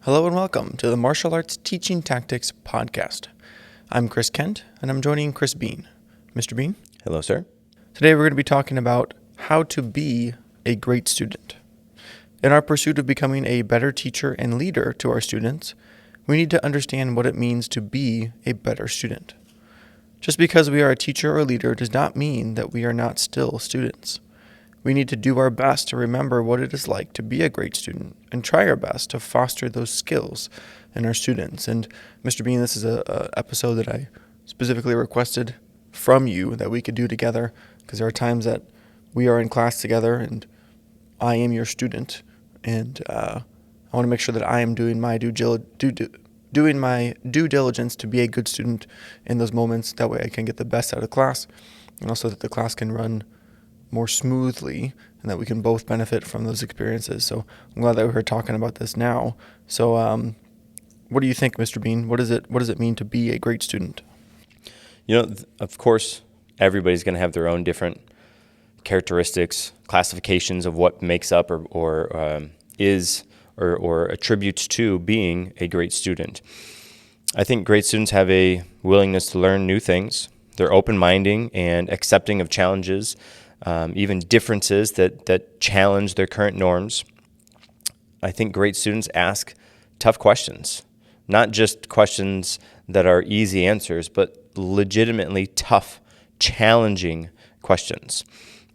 Hello and welcome to the Martial Arts Teaching Tactics Podcast. I'm Chris Kent, and I'm joining Chris Bean. Mr. Bean? Hello, sir. Today we're going to be talking about how to be a great student. In our pursuit of becoming a better teacher and leader to our students, we need to understand what it means to be a better student. Just because we are a teacher or leader does not mean that we are not still students. We need to do our best to remember what it is like to be a great student and try our best to foster those skills in our students. And Mr. Bean, this is an episode that I specifically requested from you that we could do together, because there are times that we are in class together and I am your student, and I want to make sure that I am doing my due diligence to be a good student in those moments. That way I can get the best out of class, and also that the class can run more smoothly and that we can both benefit from those experiences. So I'm glad that we're talking about this now. So what do you think, Mr. Bean? What does it mean to be a great student? Of course, everybody's going to have their own different characteristics, classifications of what makes up or attributes to being a great student. I think great students have a willingness to learn new things. They're open-minded and accepting of challenges, even differences that challenge their current norms. I think great students ask tough questions, not just questions that are easy answers, but legitimately tough, challenging questions.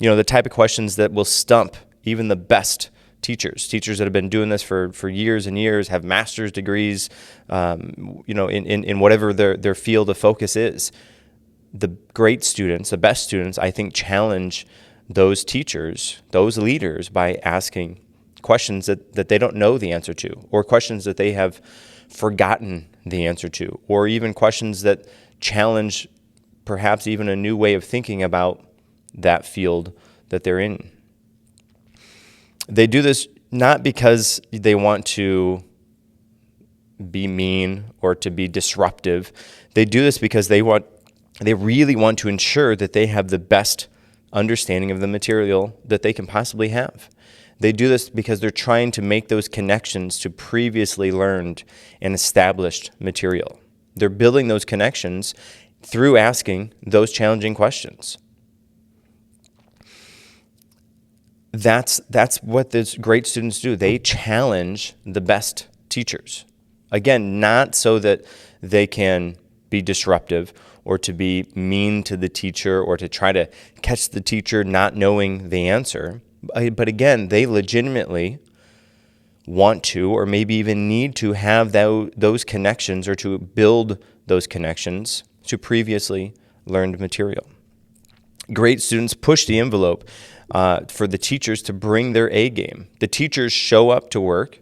The type of questions that will stump even the best teachers that have been doing this for years and years, have master's degrees, in whatever their field of focus is. The great students, the best students, I think, challenge those teachers, those leaders, by asking questions that they don't know the answer to, or questions that they have forgotten the answer to, or even questions that challenge perhaps even a new way of thinking about that field that they're in. They do this not because they want to be mean or to be disruptive. They do this because they really want to ensure that they have the best understanding of the material that they can possibly have. They do this because they're trying to make those connections to previously learned and established material. They're building those connections through asking those challenging questions. That's what these great students do. They challenge the best teachers. Again, not so that they can be disruptive or to be mean to the teacher or to try to catch the teacher not knowing the answer. But again, they legitimately want to, or maybe even need to, have those connections or to build those connections to previously learned material. Great students push the envelope for the teachers to bring their A game. The teachers show up to work,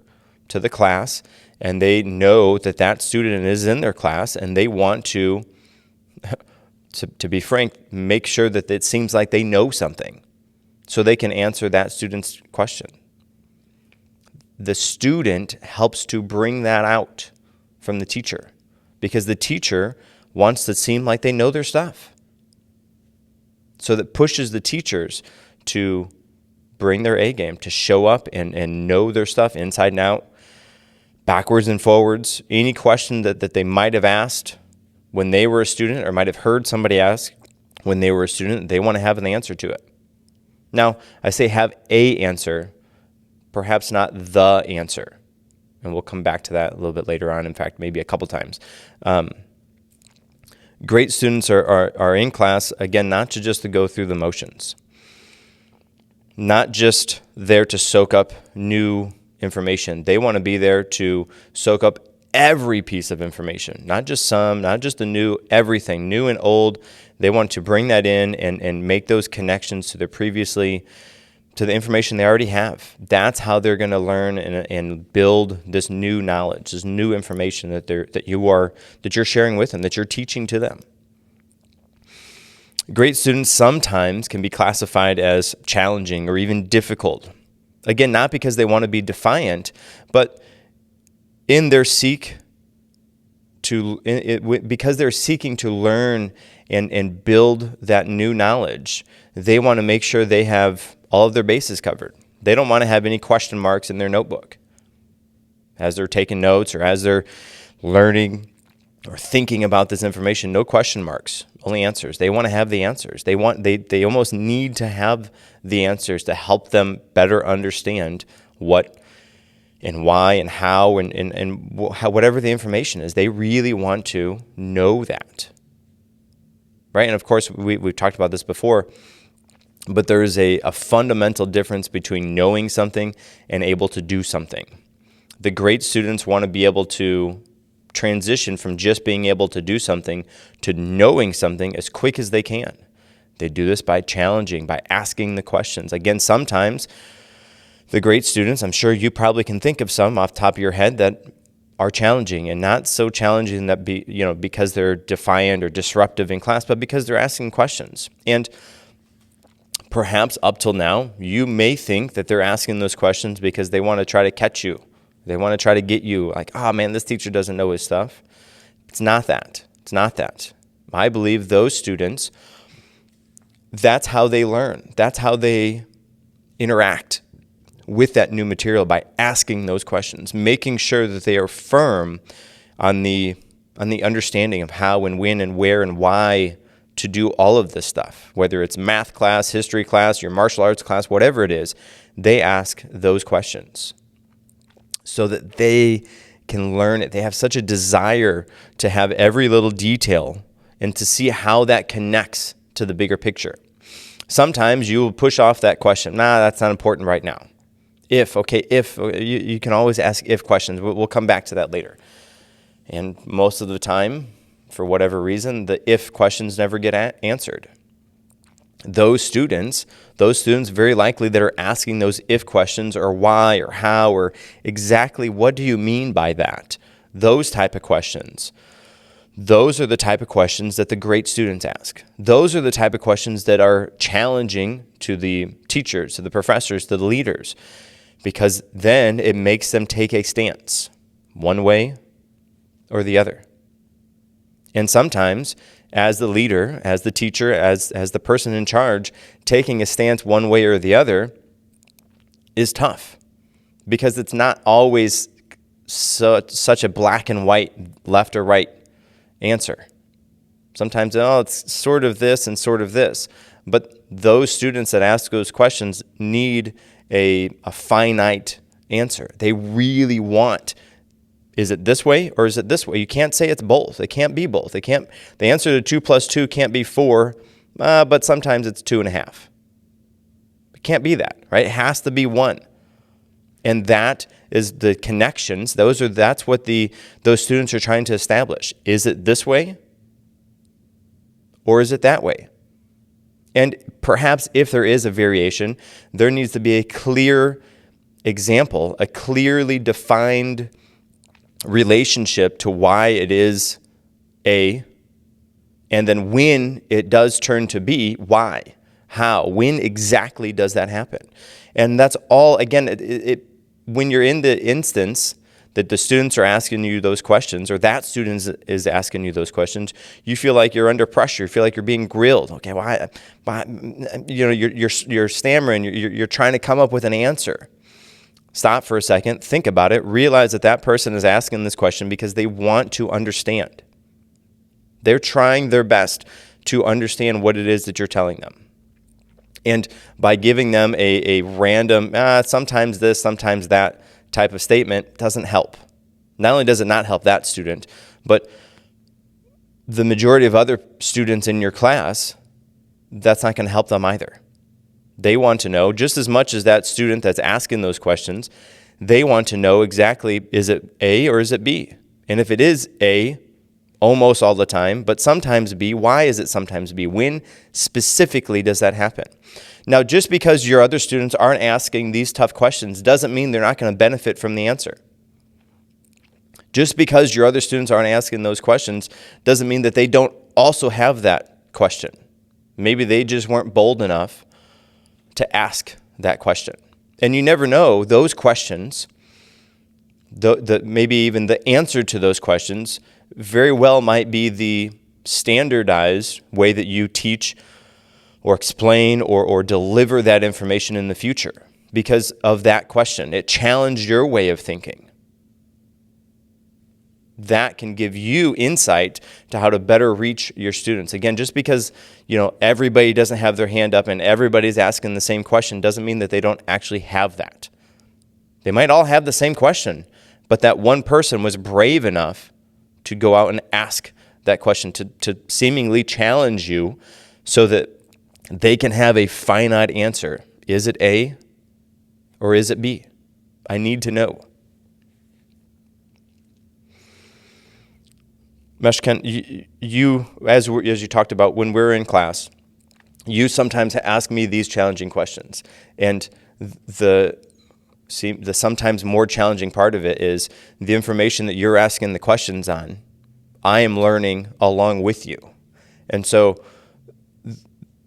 to the class, and they know that student is in their class, and they want to be frank, make sure that it seems like they know something so they can answer that student's question. The student helps to bring that out from the teacher, because the teacher wants to seem like they know their stuff. So that pushes the teachers to bring their A game, to show up and know their stuff inside and out, backwards and forwards. Any question that they might have asked when they were a student, or might have heard somebody ask when they were a student, they want to have an answer to it. Now, I say have a answer, perhaps not the answer. And we'll come back to that a little bit later on, in fact, maybe a couple times. Great students are in class, again, not just to go through the motions, not just there to soak up new information. They want to be there to soak up every piece of information, not just some, not just the new, everything, new and old. They want to bring that in and make those connections to the information they already have. That's how they're going to learn and build this new knowledge, this new information that you're sharing with them, that you're teaching to them. Great students sometimes can be classified as challenging or even difficult. Again, not because they want to be defiant, but in their because they're seeking to learn and build that new knowledge, they want to make sure they have all of their bases covered. They don't want to have any question marks in their notebook. as they're taking notes or as they're learning or thinking about this information, no question marks, only answers. They want to have the answers. They almost need to have the answers to help them better understand what and why and how and how, whatever the information is. They really want to know that, right? And of course, we've talked about this before, but there is a fundamental difference between knowing something and able to do something. The great students want to be able to transition from just being able to do something to knowing something as quick as they can. They do this by challenging, by asking the questions. Again, sometimes the great students, I'm sure you probably can think of some off the top of your head that are challenging, and not so challenging that because they're defiant or disruptive in class, but because they're asking questions. And perhaps up till now, you may think that they're asking those questions because they want to try to catch you. They want to try to get you like, oh man, this teacher doesn't know his stuff. It's not that. It's not that. I believe those students, that's how they learn. That's how they interact with that new material, by asking those questions, making sure that they are firm on the understanding of how and when and where and why to do all of this stuff. Whether it's math class, history class, your martial arts class, whatever it is, they ask those questions so that they can learn it. They have such a desire to have every little detail and to see how that connects to the bigger picture. Sometimes you will push off that question. Nah, that's not important right now. If you can always ask if questions. We'll come back to that later. And most of the time, for whatever reason, the if questions never get answered. Those students very likely that are asking those if questions, or why or how or exactly what do you mean by that, those type of questions, those are the type of questions that the great students ask. Those are the type of questions that are challenging to the teachers, to the professors, to the leaders, because then it makes them take a stance one way or the other. And sometimes, as the leader, as the teacher, as the person in charge, taking a stance one way or the other is tough, because it's not always such a black and white, left or right answer. Sometimes, it's sort of this and sort of this. But those students that ask those questions need a finite answer. They really want, is it this way or is it this way? You can't say it's both. It can't be both. The answer to 2 plus 2 can't be 4, but sometimes it's 2.5. It can't be that, right? It has to be 1. And that is the connections. That's what those students are trying to establish. Is it this way or is it that way? And perhaps if there is a variation, there needs to be a clear example, a clearly defined relationship to why it is A, and then when it does turn to B, why, how, when exactly does that happen? And that's all, again, when you're in the instance that the students are asking you those questions, or that student is asking you those questions, you feel like you're under pressure. You feel like you're being grilled. Okay, why? You're stammering. You're trying to come up with an answer. Stop for a second. Think about it. Realize that person is asking this question because they want to understand. They're trying their best to understand what it is that you're telling them. And by giving them a random, sometimes this, sometimes that type of statement doesn't help. Not only does it not help that student, but the majority of other students in your class, that's not going to help them either. They want to know, just as much as that student that's asking those questions, they want to know exactly, is it A or is it B? And if it is A, almost all the time, but sometimes B, why is it sometimes B? When specifically does that happen? Now, just because your other students aren't asking these tough questions doesn't mean they're not going to benefit from the answer. Just because your other students aren't asking those questions doesn't mean that they don't also have that question. Maybe they just weren't bold enough to ask that question. And you never know, those questions, maybe even the answer to those questions, very well might be the standardized way that you teach or explain or deliver that information in the future because of that question. It challenged your way of thinking. that can give you insight to how to better reach your students. Again, just because, everybody doesn't have their hand up and everybody's asking the same question doesn't mean that they don't actually have that. They might all have the same question, but that one person was brave enough to go out and ask that question, to seemingly challenge you so that they can have a finite answer. Is it A or is it B? I need to know. Meshken, you as you talked about, when we're in class, you sometimes ask me these challenging questions. And the sometimes more challenging part of it is the information that you're asking the questions on, I am learning along with you. And so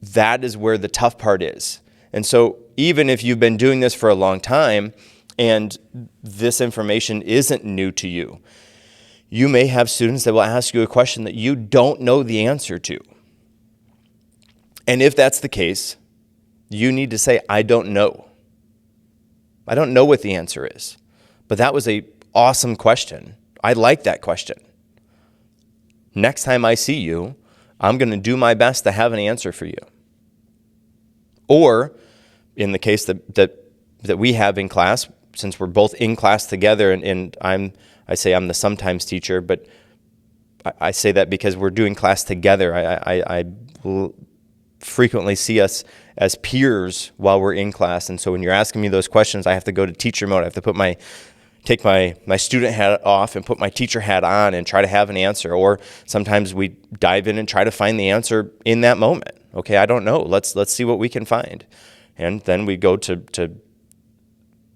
that is where the tough part is. And so even if you've been doing this for a long time and this information isn't new to you, you may have students that will ask you a question that you don't know the answer to. And if that's the case, you need to say, I don't know. I don't know what the answer is. But that was an awesome question. I like that question. Next time I see you, I'm going to do my best to have an answer for you. Or in the case that we have in class, since we're both in class together, and I say I'm the sometimes teacher, but I say that because we're doing class together. I frequently see us as peers while we're in class, and so when you're asking me those questions, I have to go to teacher mode. I have to take my student hat off and put my teacher hat on and try to have an answer. Or sometimes we dive in and try to find the answer in that moment. Okay, I don't know. Let's see what we can find. And then we go to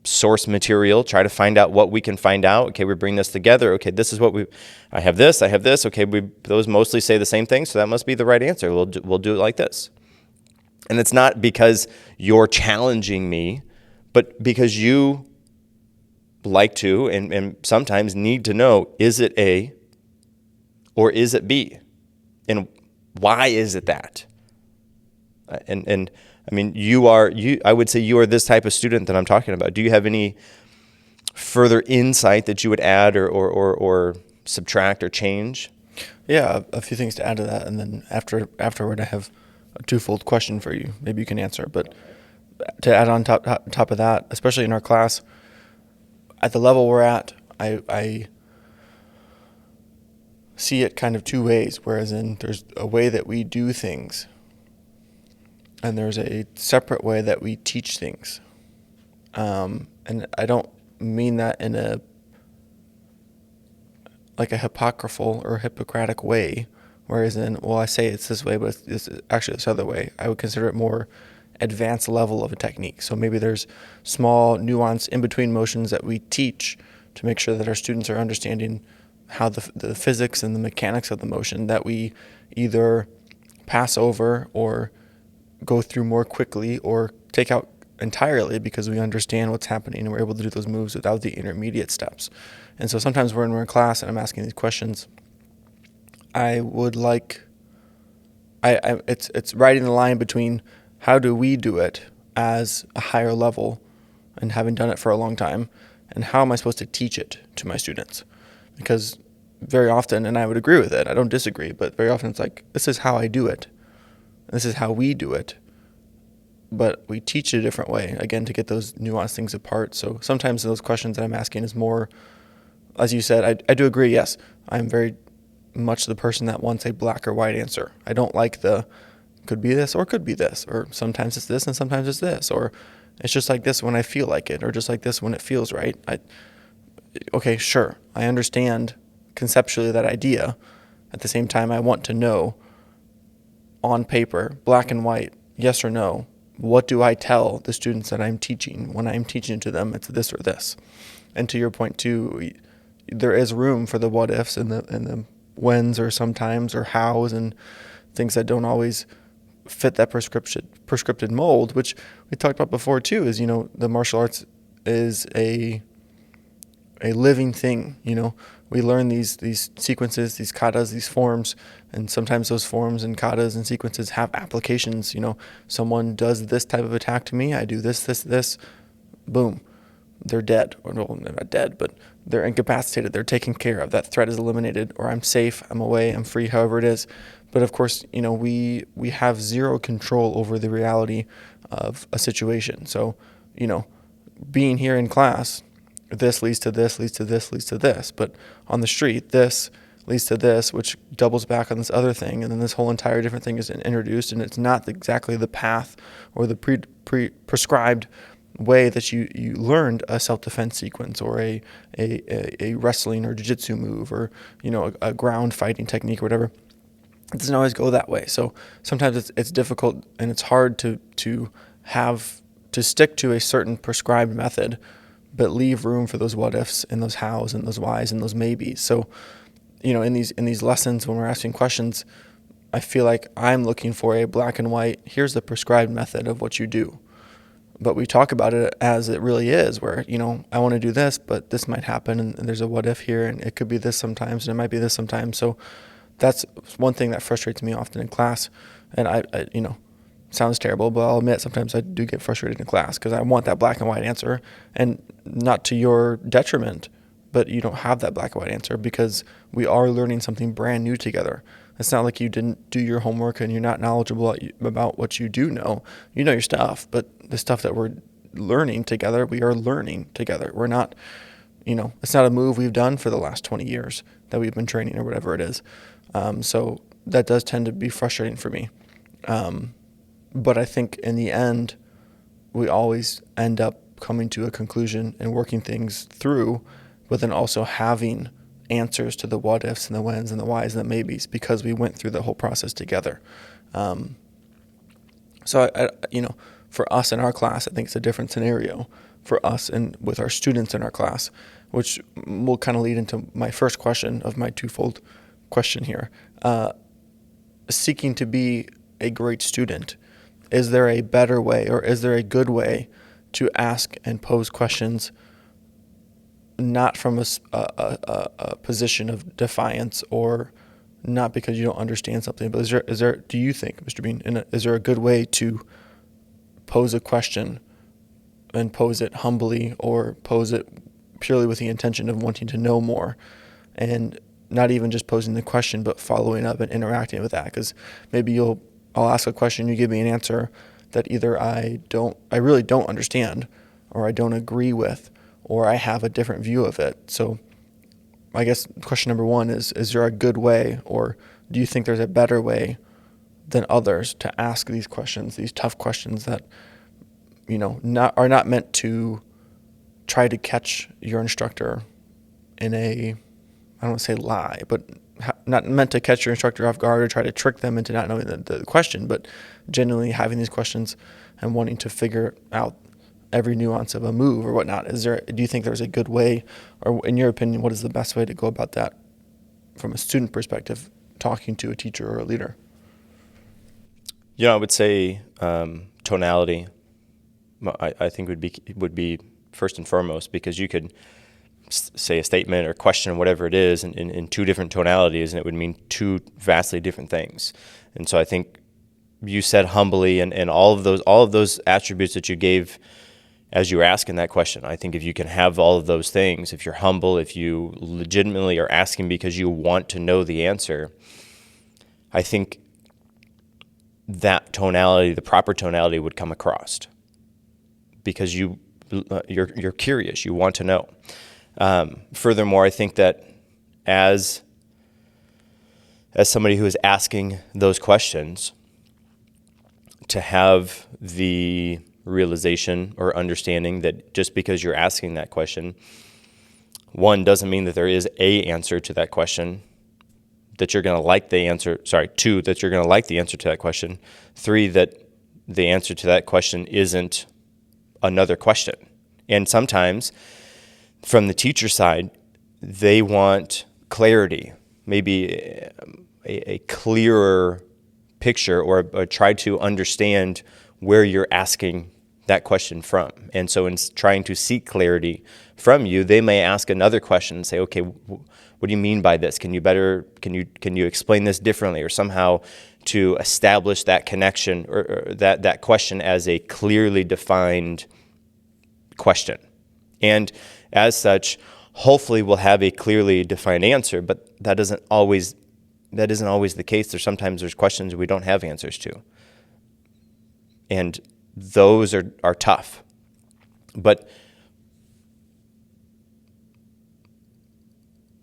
source material, try to find out what we can find out. Okay, we bring this together. Okay, this is what I have this. Okay, those mostly say the same thing, so that must be the right answer. We'll do it like this. And it's not because you're challenging me, but because you like to and sometimes need to know, is it A or is it B? And why is it that? And I mean, I would say you are this type of student that I'm talking about. Do you have any further insight that you would add or subtract or change? Yeah, a few things to add to that, and then afterward I have a twofold question for you. Maybe you can answer. But to add on top of that, especially in our class, at the level we're at, I see it kind of two ways, whereas there's a way that we do things, and there's a separate way that we teach things. And I don't mean that in a hypocritical or Hippocratic way, whereas I say it's this way, but it's actually this other way. I would consider it more advanced level of a technique. So maybe there's small nuance in between motions that we teach to make sure that our students are understanding how the physics and the mechanics of the motion that we either pass over or go through more quickly or take out entirely because we understand what's happening and we're able to do those moves without the intermediate steps. And so sometimes when we're in class and I'm asking these questions, I would it's writing the line between how do we do it as a higher level and having done it for a long time, and how am I supposed to teach it to my students? Because very often, and I would agree with it, I don't disagree, but very often it's like, this is how I do it. This is how we do it. But we teach it a different way, again, to get those nuanced things apart. So sometimes those questions that I'm asking is more, as you said, I do agree, yes, I'm very much the person that wants a black or white answer. I don't like could be this or could be this, or sometimes it's this and sometimes it's this, or it's just like this when I feel like it, or just like this when it feels right. Okay, sure, I understand conceptually that idea. At the same time, I want to know on paper, black and white, yes or no, what do I tell the students that I'm teaching when I'm teaching to them it's this or this? And to your point too, there is room for the what ifs and the whens or sometimes or hows and things that don't always fit that prescripted mold, which we talked about before too, is, the martial arts is a living thing. We learn these sequences, these katas, these forms, and sometimes those forms and katas and sequences have applications. Someone does this type of attack to me, I do this, boom. they're dead, or well, they're not dead, but they're incapacitated, they're taken care of, that threat is eliminated, or I'm safe, I'm away, I'm free, however it is. But of course, we have zero control over the reality of a situation. So, being here in class, this leads to this, leads to this, leads to this. But on the street, this leads to this, which doubles back on this other thing, and then this whole entire different thing is introduced, and it's not exactly the path or the prescribed way that you learned a self-defense sequence or a wrestling or jiu-jitsu move or a ground fighting technique or whatever. It doesn't always go that way. So sometimes it's difficult and it's hard to have to stick to a certain prescribed method, but leave room for those what ifs and those hows and those whys and those maybes. So in these lessons when we're asking questions, I feel like I'm looking for a black and white, here's the prescribed method of what you do. But we talk about it as it really is, where, I want to do this, but this might happen, and there's a what if here, and it could be this sometimes, and it might be this sometimes. So that's one thing that frustrates me often in class. And I sounds terrible, but I'll admit sometimes I do get frustrated in class because I want that black and white answer, and not to your detriment, but you don't have that black and white answer because we are learning something brand new together. It's not like you didn't do your homework and you're not knowledgeable about what you do know. You know your stuff, but the stuff that we're learning together, we are learning together. We're not, it's not a move we've done for the last 20 years that we've been training or whatever it is. So that does tend to be frustrating for me. But I think in the end, we always end up coming to a conclusion and working things through, but then also having answers to the what ifs and the whens and the whys and the maybes because we went through the whole process together. So for us in our class, I think it's a different scenario for us and with our students in our class, which will kind of lead into my first question of my twofold question here. Seeking to be a great student, is there a better way or is there a good way to ask and pose questions not from a position of defiance or not because you don't understand something, but is there do you think, Mr. Bean, is there a good way to pose a question and pose it humbly or pose it purely with the intention of wanting to know more and not even just posing the question, but following up and interacting with that? Because maybe I'll ask a question, you give me an answer that either I really don't understand or I don't agree with, or I have a different view of it. So I guess question number one is there a good way, or do you think there's a better way than others to ask these questions, these tough questions that, are not meant to try to catch your instructor in I don't want to say lie, but not meant to catch your instructor off guard or try to trick them into not knowing the question, but genuinely having these questions and wanting to figure out every nuance of a move or whatnot. Do you think there's a good way, or in your opinion, what is the best way to go about that from a student perspective, talking to a teacher or a leader? I would say tonality. I think would be first and foremost, because you could say a statement or question, whatever it is, in two different tonalities, and it would mean two vastly different things. And so I think you said humbly, and all of those attributes that you gave as you were asking that question. I think if you can have all of those things, if you're humble, if you legitimately are asking because you want to know the answer, I think that tonality, the proper tonality, would come across because you're curious, you want to know. Furthermore, I think that as somebody who is asking those questions, to have the realization or understanding that just because you're asking that question, one, doesn't mean that there is a answer to that question, that you're going to like the answer. Two, that you're going to like the answer to that question. Three, that the answer to that question isn't another question. And sometimes from the teacher side, they want clarity, maybe a clearer picture, or try to understand where you're asking that question from. And so in trying to seek clarity from you, they may ask another question and say, okay, what do you mean by this? Can you explain this differently, or somehow to establish that connection or that question as a clearly defined question. And as such, hopefully we'll have a clearly defined answer, but that isn't always the case. There's questions we don't have answers to. And those are tough. But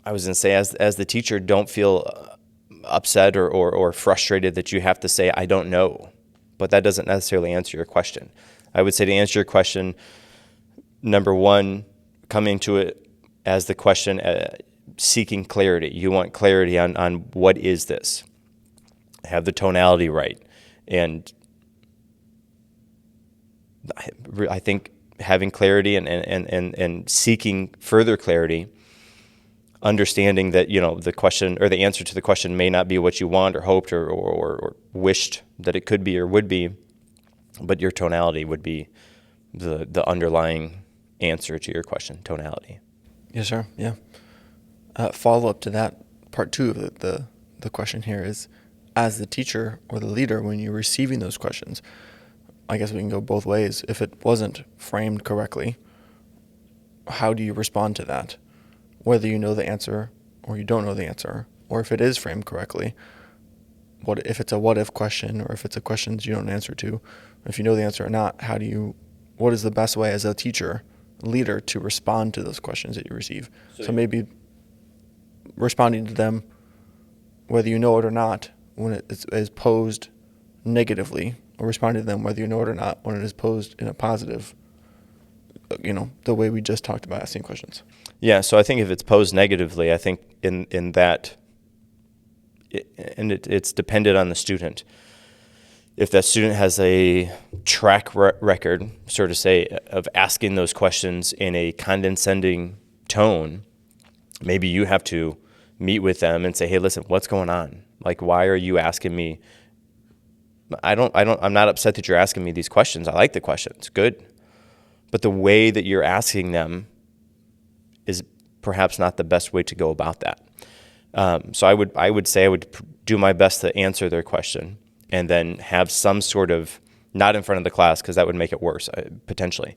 I was going to say, as the teacher, don't feel upset or frustrated that you have to say, I don't know. But that doesn't necessarily answer your question. I would say to answer your question, number one, coming to it as the question, seeking clarity. You want clarity on what is this? Have the tonality right. And I think having clarity and seeking further clarity, understanding that, the question or the answer to the question may not be what you want or hoped or wished that it could be or would be, but your tonality would be the underlying answer to your question, tonality. Yes, sir. Yeah. Follow up to that, part two of the question here is, as the teacher or the leader, when you're receiving those questions, I guess we can go both ways. If it wasn't framed correctly, how do you respond to that? Whether you know the answer or you don't know the answer, or if it is framed correctly, if it's a what if question, or if it's a question you don't answer to, if you know the answer or not, what is the best way as a teacher, leader, to respond to those questions that you receive? So maybe responding to them, whether you know it or not, when it is posed negatively, or responding to them whether you know it or not when it is posed in a positive, the way we just talked about asking questions. Yeah, so I think if it's posed negatively, I think in that, it's dependent on the student. If that student has a track record, so to say, of asking those questions in a condescending tone, maybe you have to meet with them and say, hey, listen, what's going on? Like, why are you asking me? I'm not upset that you're asking me these questions. I like the questions. Good. But the way that you're asking them is perhaps not the best way to go about that. So I would say I would do my best to answer their question, and then have some sort of, not in front of the class because that would make it worse, potentially.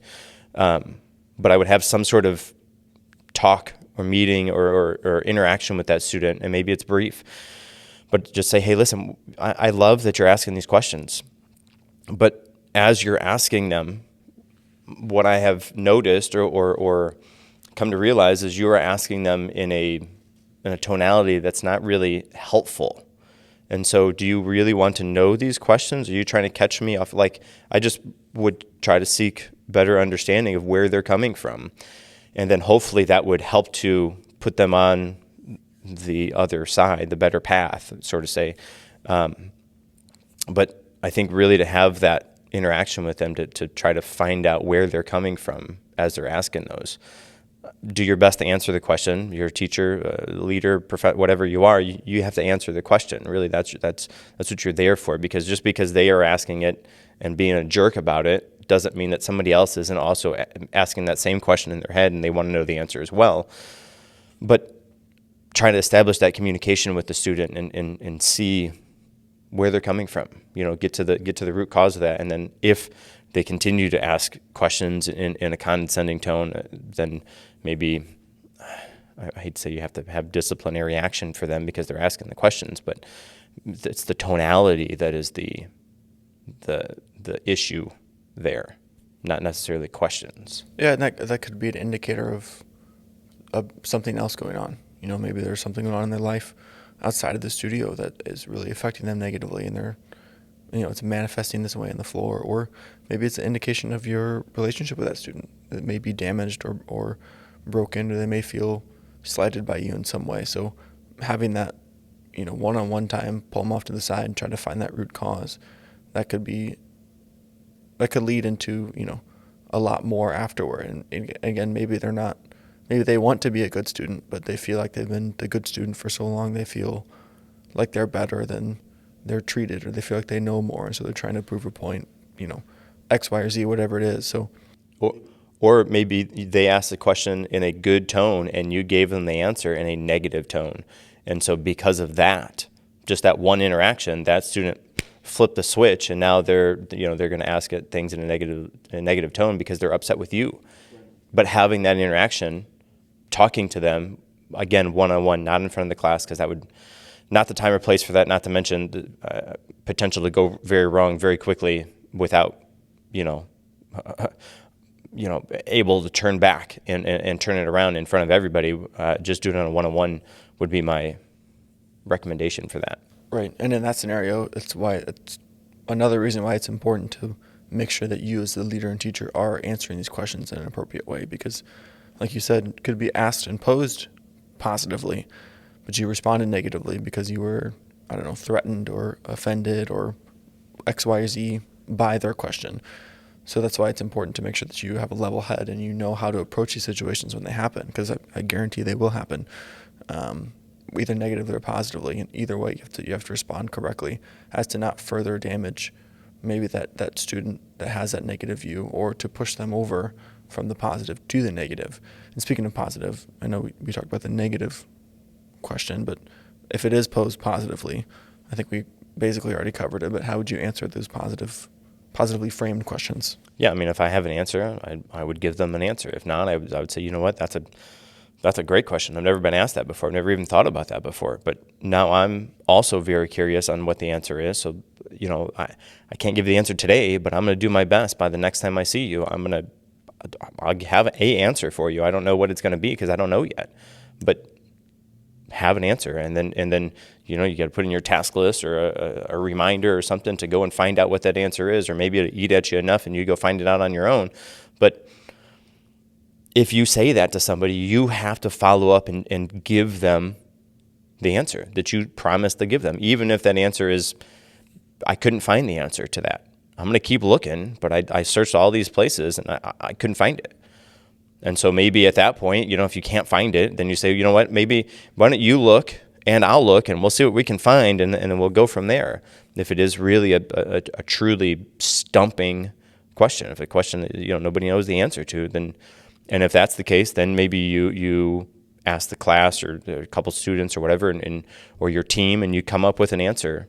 But I would have some sort of talk or meeting or interaction with that student, and maybe it's brief. But just say, hey, listen, I love that you're asking these questions. But as you're asking them, what I have noticed or come to realize is you are asking them in a tonality that's not really helpful. And so do you really want to know these questions? Are you trying to catch me off? Like, I just would try to seek better understanding of where they're coming from. And then hopefully that would help to put them on the other side, the better path, sort of say. But I think really to have that interaction with them to try to find out where they're coming from as they're asking those. Do your best to answer the question. You're a teacher, leader, whatever you are, you have to answer the question. Really, that's what you're there for. Because just because they are asking it and being a jerk about it doesn't mean that somebody else isn't also asking that same question in their head and they want to know the answer as well. But trying to establish that communication with the student and see where they're coming from. Get to the root cause of that, and then if they continue to ask questions in a condescending tone, then maybe, I hate to say you have to have disciplinary action for them because they're asking the questions, but it's the tonality that is the issue there, not necessarily questions. Yeah, and that could be an indicator of something else going on. Maybe there's something going on in their life outside of the studio that is really affecting them negatively, and they're, it's manifesting this way on the floor. Or maybe it's an indication of your relationship with that student that may be damaged or broken, or they may feel slighted by you in some way. So having that, one-on-one time, pull them off to the side and try to find that root cause, that could lead into, a lot more afterward. And again, maybe they want to be a good student, but they feel like they've been the good student for so long, they feel like they're better than they're treated, or they feel like they know more, and so they're trying to prove a point, X, Y, or Z, whatever it is. So, or maybe they asked the question in a good tone, and you gave them the answer in a negative tone, and so because of that, just that one interaction, that student flipped the switch, and now they're going to ask things in a negative tone because they're upset with you. But having that interaction, talking to them, again, one-on-one, not in front of the class, because that would, not the time or place for that, not to mention the potential to go very wrong very quickly without, able to turn back and turn it around in front of everybody. Just doing it on a one-on-one would be my recommendation for that. Right. And in that scenario, it's another reason why it's important to make sure that you as the leader and teacher are answering these questions in an appropriate way, because like you said, it could be asked and posed positively, but you responded negatively because you were, threatened or offended or X, Y, or Z by their question. So that's why it's important to make sure that you have a level head and you know how to approach these situations when they happen, because I guarantee they will happen, either negatively or positively. And either way, you have to respond correctly as to not further damage maybe that student that has that negative view, or to push them over from the positive to the negative. And speaking of positive, I know we talked about the negative question, but if it is posed positively, I think we basically already covered it, but how would you answer those positively framed questions? Yeah, I mean, if I have an answer, I would give them an answer. If not, I would say, you know what, that's a great question. I've never been asked that before. I've never even thought about that before. But now I'm also very curious on what the answer is. So, I can't give the answer today, but I'm going to do my best. By the next time I see you, I'll have a answer for you. I don't know what it's going to be because I don't know yet, but have an answer. And then you got to put in your task list or a reminder or something to go and find out what that answer is, or maybe it'll eat at you enough and you go find it out on your own. But if you say that to somebody, you have to follow up and give them the answer that you promised to give them, even if that answer is, I couldn't find the answer to that. I'm going to keep looking, but I searched all these places and I couldn't find it. And so maybe at that point, if you can't find it, then you say, you know what, maybe why don't you look and I'll look and we'll see what we can find, and then we'll go from there. If it is really a truly stumping question, if a question that nobody knows the answer to, then, and if that's the case, then maybe you ask the class or a couple students or whatever, or your team, and you come up with an answer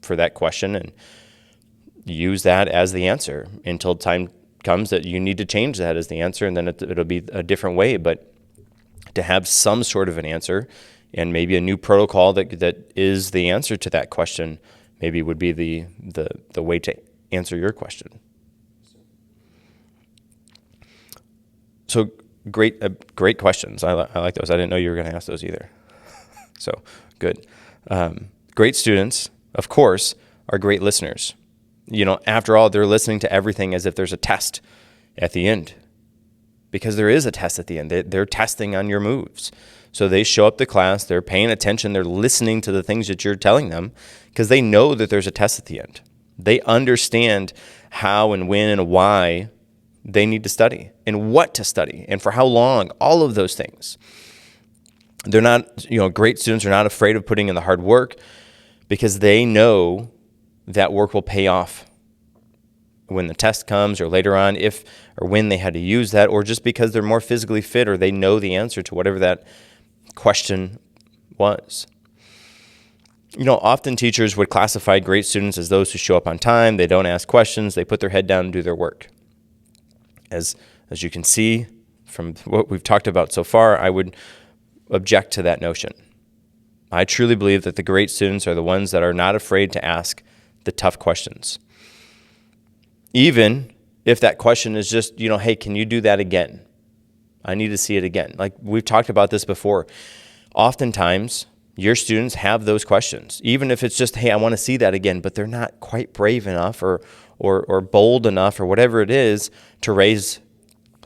for that question and use that as the answer until time comes that you need to change that as the answer, and then it'll be a different way. But to have some sort of an answer and maybe a new protocol that is the answer to that question, maybe would be the way to answer your question. So great questions. I like those. I didn't know you were going to ask those either. So good. Great students, of course, are great listeners. After all, they're listening to everything as if there's a test at the end, because there is a test at the end. They're testing on your moves. So they show up to class, they're paying attention, they're listening to the things that you're telling them because they know that there's a test at the end. They understand how and when and why they need to study and what to study and for how long, all of those things. They're not, great students are not afraid of putting in the hard work because they know that work will pay off when the test comes or later on, if or when they had to use that, or just because they're more physically fit or they know the answer to whatever that question was. Often teachers would classify great students as those who show up on time, they don't ask questions, they put their head down and do their work. As you can see from what we've talked about so far, I would object to that notion. I truly believe that the great students are the ones that are not afraid to ask the tough questions. Even if that question is just, hey, can you do that again? I need to see it again. Like we've talked about this before. Oftentimes, your students have those questions, even if it's just, hey, I want to see that again, but they're not quite brave enough or bold enough or whatever it is to raise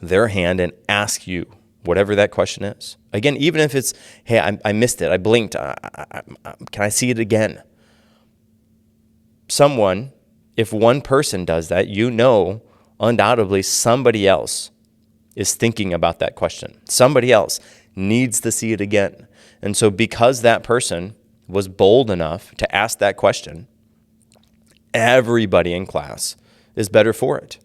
their hand and ask you whatever that question is. Again, even if it's, hey, I missed it, I blinked, can I see it again? If one person does that, undoubtedly somebody else is thinking about that question. Somebody else needs to see it again. And so because that person was bold enough to ask that question, everybody in class is better for it.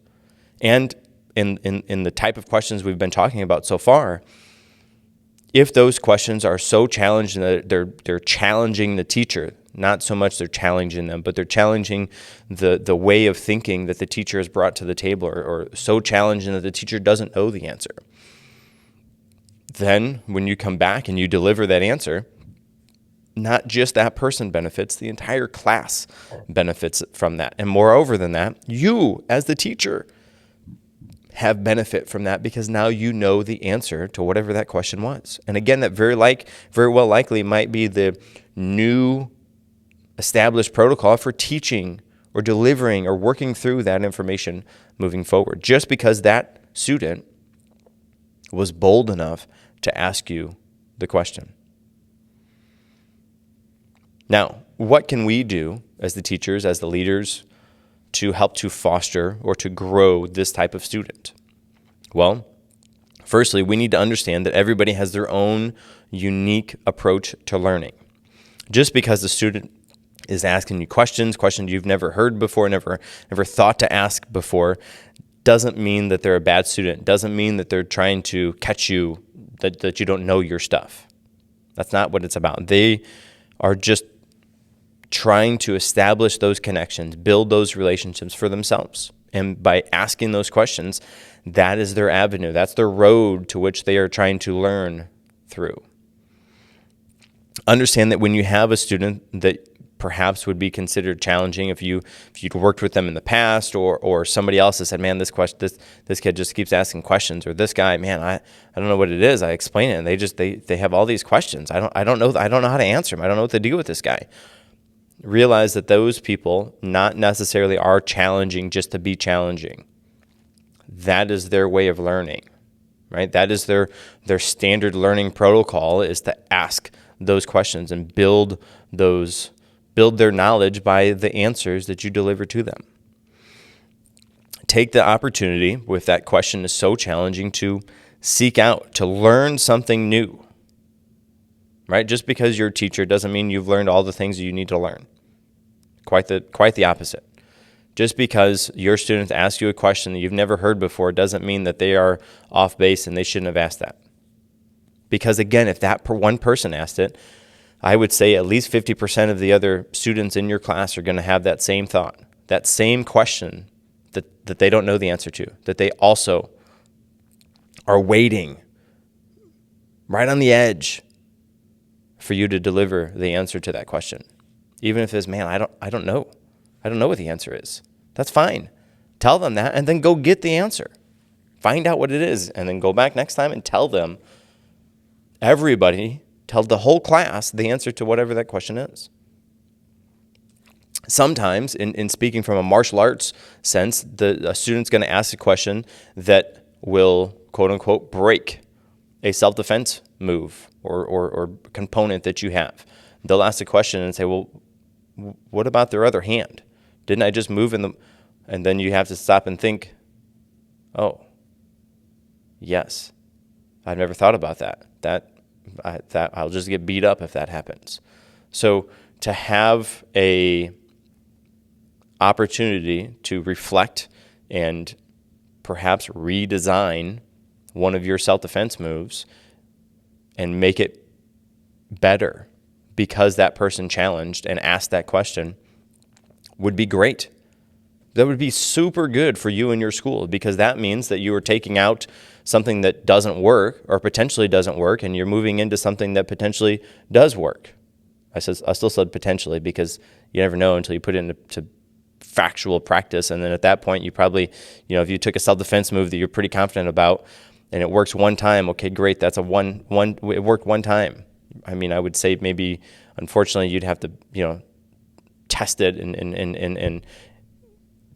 And in the type of questions we've been talking about so far, if those questions are so challenging that they're challenging the teacher, not so much they're challenging them, but they're challenging the way of thinking that the teacher has brought to the table, or so challenging that the teacher doesn't know the answer, then when you come back and you deliver that answer, not just that person benefits, the entire class benefits from that. And moreover than that, you as the teacher have benefit from that because now you know the answer to whatever that question was. And again, that very well likely might be the new established protocol for teaching or delivering or working through that information moving forward, just because that student was bold enough to ask you the question. Now, what can we do as the teachers, as the leaders, to help to foster or to grow this type of student? Well, firstly, we need to understand that everybody has their own unique approach to learning. Just because the student is asking you questions you've never heard before, never thought to ask before, doesn't mean that they're a bad student. Doesn't mean that they're trying to catch you, that you don't know your stuff. That's not what it's about. They are just trying to establish those connections, build those relationships for themselves. And by asking those questions, that is their avenue. That's their road to which they are trying to learn through. Understand that when you have a student that perhaps would be considered challenging if you'd worked with them in the past, or somebody else has said, man, this kid just keeps asking questions, or this guy, man, I don't know what it is. I explain it, and they have all these questions. I don't know how to answer them. I don't know what to do with this guy. Realize that those people not necessarily are challenging just to be challenging. That is their way of learning, right? That is their standard learning protocol, is to ask those questions and build their knowledge by the answers that you deliver to them. Take the opportunity, if that question is so challenging, to seek out, to learn something new. Right? Just because you're a teacher doesn't mean you've learned all the things that you need to learn. Quite the opposite. Just because your students ask you a question that you've never heard before doesn't mean that they are off base and they shouldn't have asked that. Because again, if that one person asked it, I would say at least 50% of the other students in your class are going to have that same thought, that same question that they don't know the answer to, that they also are waiting right on the edge for you to deliver the answer to that question. Even if it's, man, I don't know. I don't know what the answer is. That's fine. Tell them that and then go get the answer. Find out what it is and then go back next time and tell them, tell the whole class the answer to whatever that question is. Sometimes, in speaking from a martial arts sense, a student's going to ask a question that will, quote unquote, break a self-defense move or component that you have. They'll ask a question and say, well, what about their other hand? Didn't I just move in the... And then you have to stop and think, oh, yes, I've never thought about that. That I'll just get beat up if that happens. So to have a opportunity to reflect and perhaps redesign one of your self-defense moves and make it better because that person challenged and asked that question would be great. That would be super good for you and your school, because that means that you are taking out something that doesn't work or potentially doesn't work, and you're moving into something that potentially does work. I still said potentially, because you never know until you put it into factual practice. And then at that point, you probably, if you took a self-defense move that you're pretty confident about and it works one time, okay, great. That's it worked one time. I mean, I would say maybe, unfortunately, you'd have to, test it and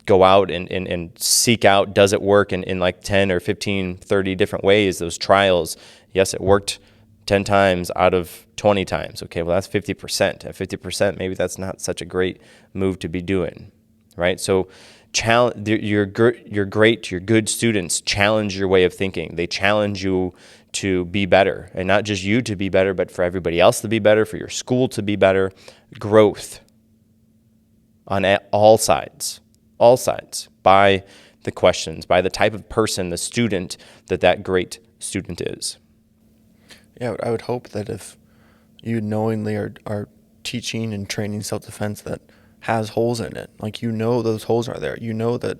go out and seek out, does it work in like 10 or 15, 30 different ways, those trials. Yes, it worked 10 times out of 20 times. Okay, well, that's 50%. At 50%, maybe that's not such a great move to be doing, right? So your good students challenge your way of thinking. They challenge you to be better, and not just you to be better, but for everybody else to be better, for your school to be better. Growth on all sides, by the questions, by the type of person, the student that great student is. Yeah, I would hope that if you knowingly are teaching and training self-defense that has holes in it, like those holes are there, that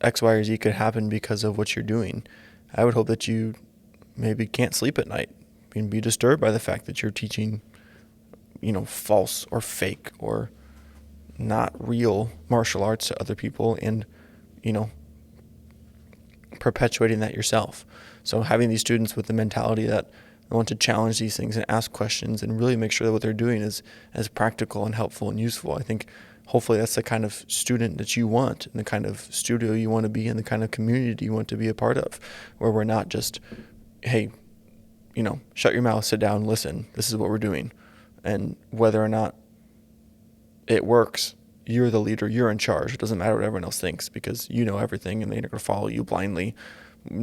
X, Y, or Z could happen because of what you're doing, I would hope that you maybe can't sleep at night and be disturbed by the fact that you're teaching, false or fake or not real martial arts to other people, and, perpetuating that yourself. So having these students with the mentality that they want to challenge these things and ask questions and really make sure that what they're doing is as practical and helpful and useful. I think hopefully that's the kind of student that you want, and the kind of studio you want to be in, the kind of community you want to be a part of, where we're not just, hey, shut your mouth, sit down, listen, this is what we're doing. And whether or not it works, you're the leader, you're in charge. It doesn't matter what everyone else thinks, because you know everything and they're going to follow you blindly,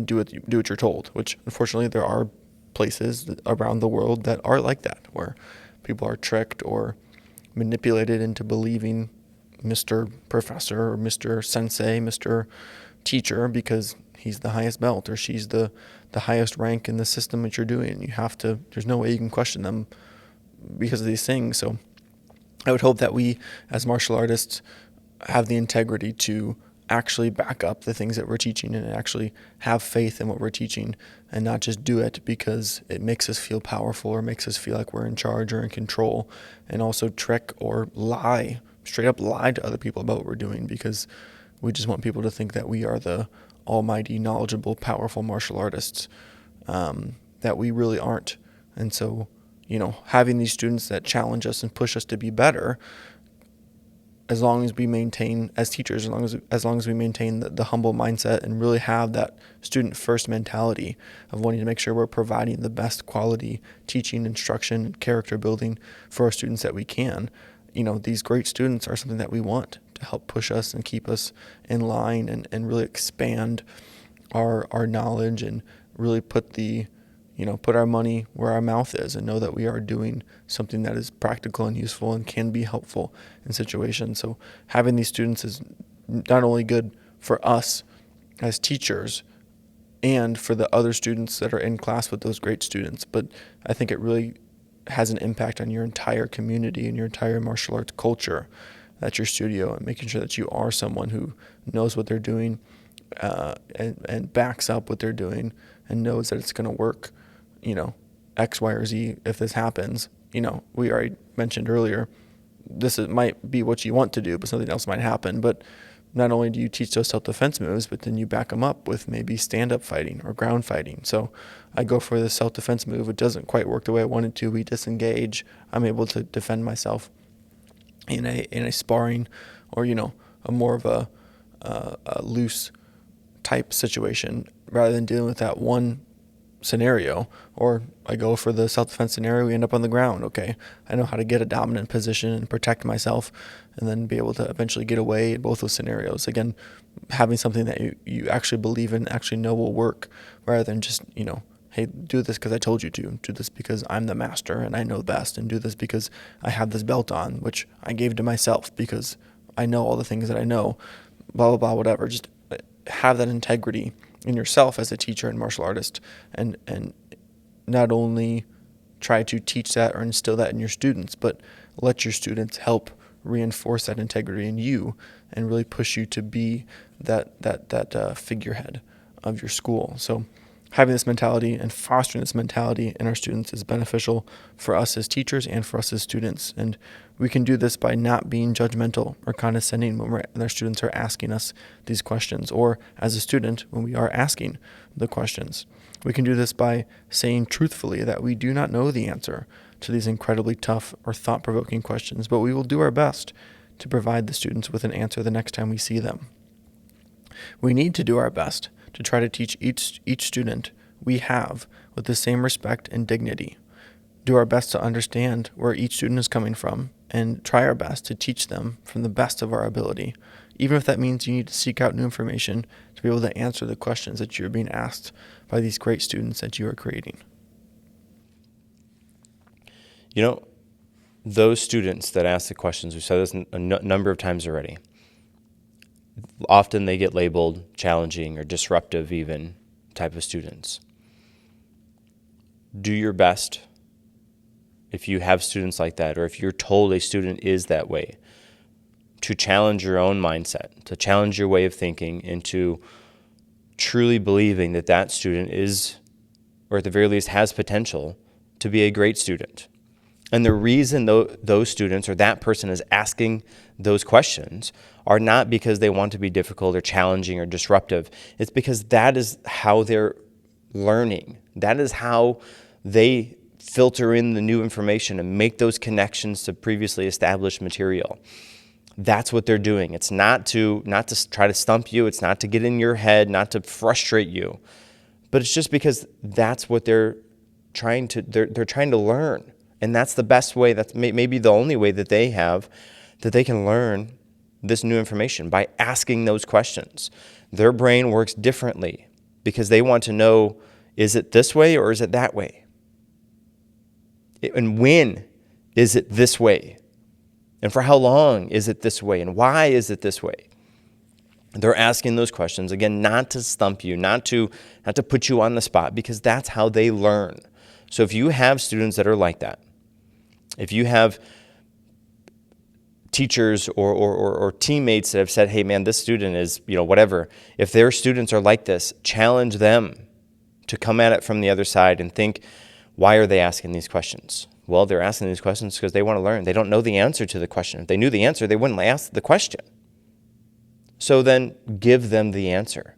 do what you're told, which unfortunately there are places around the world that are like that, where people are tricked or manipulated into believing Mr. Professor or Mr. Sensei, Mr. Teacher, because he's the highest belt or she's the highest rank in the system that you're doing. There's no way you can question them because of these things. So I would hope that we as martial artists have the integrity to actually back up the things that we're teaching and actually have faith in what we're teaching, and not just do it because it makes us feel powerful or makes us feel like we're in charge or in control, and also trick or straight up lie to other people about what we're doing because we just want people to think that we are the almighty, knowledgeable, powerful martial artists that we really aren't. And so, having these students that challenge us and push us to be better, as long as we maintain, as teachers, as long as we maintain the humble mindset and really have that student first mentality of wanting to make sure we're providing the best quality teaching, instruction, and character building for our students that we can, these great students are something that we want to help push us and keep us in line, and really expand our knowledge, and really put our money where our mouth is, and know that we are doing something that is practical and useful and can be helpful in situations. So having these students is not only good for us as teachers and for the other students that are in class with those great students, but I think it really has an impact on your entire community and your entire martial arts culture at your studio, and making sure that you are someone who knows what they're doing and backs up what they're doing and knows that it's going to work. X, Y, or Z, if this happens, we already mentioned earlier, might be what you want to do, but something else might happen. But not only do you teach those self-defense moves, but then you back them up with maybe stand-up fighting or ground fighting. So I go for the self-defense move. It doesn't quite work the way I wanted to. We disengage. I'm able to defend myself in a sparring or, a more of a loose type situation, rather than dealing with that one scenario. Or I go for the self-defense scenario, we end up on the ground. Okay, I know how to get a dominant position and protect myself, and then be able to eventually get away in both those scenarios. Again, having something that you actually believe in, actually know will work, rather than just, hey, do this because I told you to, do this because I'm the master and I know best, and do this because I have this belt on, which I gave to myself because I know all the things that I know, blah, blah, blah, whatever. Just have that integrity in yourself as a teacher and martial artist, and not only try to teach that or instill that in your students, but let your students help reinforce that integrity in you and really push you to be that figurehead of your school. So having this mentality and fostering this mentality in our students is beneficial for us as teachers and for us as students. And we can do this by not being judgmental or condescending when our students are asking us these questions, or as a student when we are asking the questions. We can do this by saying truthfully that we do not know the answer to these incredibly tough or thought-provoking questions, but we will do our best to provide the students with an answer the next time we see them. We need to do our best to try to teach each student we have with the same respect and dignity. Do our best to understand where each student is coming from, and try our best to teach them from the best of our ability, even if that means you need to seek out new information to be able to answer the questions that you're being asked by these great students that you are creating. Those students that ask the questions, we've said this a number of times already, often they get labeled challenging or disruptive even type of students. Do your best, if you have students like that, or if you're told a student is that way, to challenge your own mindset, to challenge your way of thinking, into truly believing that student is or at the very least has potential to be a great student. And the reason those students or that person is asking those questions are not because they want to be difficult or challenging or disruptive. It's because that is how they're learning. That is how they filter in the new information and make those connections to previously established material. That's what they're doing. It's not to try to stump you. It's not to get in your head, not to frustrate you. But it's just because that's what they're trying to learn. And that's the best way, that's maybe the only way that they have that they can learn this new information, by asking those questions. Their brain works differently because they want to know, is it this way or is it that way? And when is it this way? And for how long is it this way? And why is it this way? They're asking those questions, again, not to stump you, not to put you on the spot, because that's how they learn. So if you have students that are like that, if you have teachers or teammates that have said, hey man, this student is, whatever, if their students are like this, challenge them to come at it from the other side and think, why are they asking these questions? Well, they're asking these questions because they want to learn. They don't know the answer to the question. If they knew the answer, they wouldn't ask the question. So then give them the answer.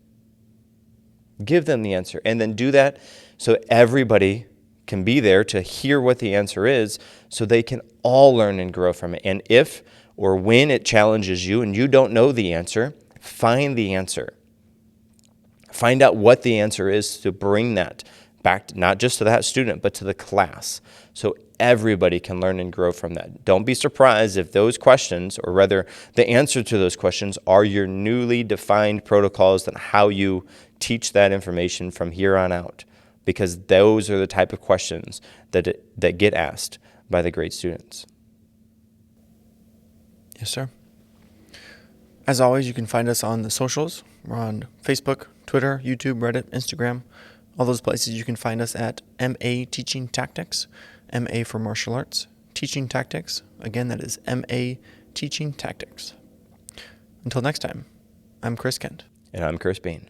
Give them the answer. And then do that so everybody can be there to hear what the answer is, so they can all learn and grow from it. And if or when it challenges you and you don't know the answer, find the answer. Find out what the answer is to bring that back, not just to that student, but to the class, so everybody can learn and grow from that. Don't be surprised if those questions, or rather the answer to those questions, are your newly defined protocols on how you teach that information from here on out, because those are the type of questions that get asked by the great students. Yes, sir. As always, you can find us on the socials. We're on Facebook, Twitter, YouTube, Reddit, Instagram. All those places you can find us at MA Teaching Tactics, MA for Martial Arts, Teaching Tactics. Again, that is MA Teaching Tactics. Until next time, I'm Chris Kent. And I'm Chris Bean.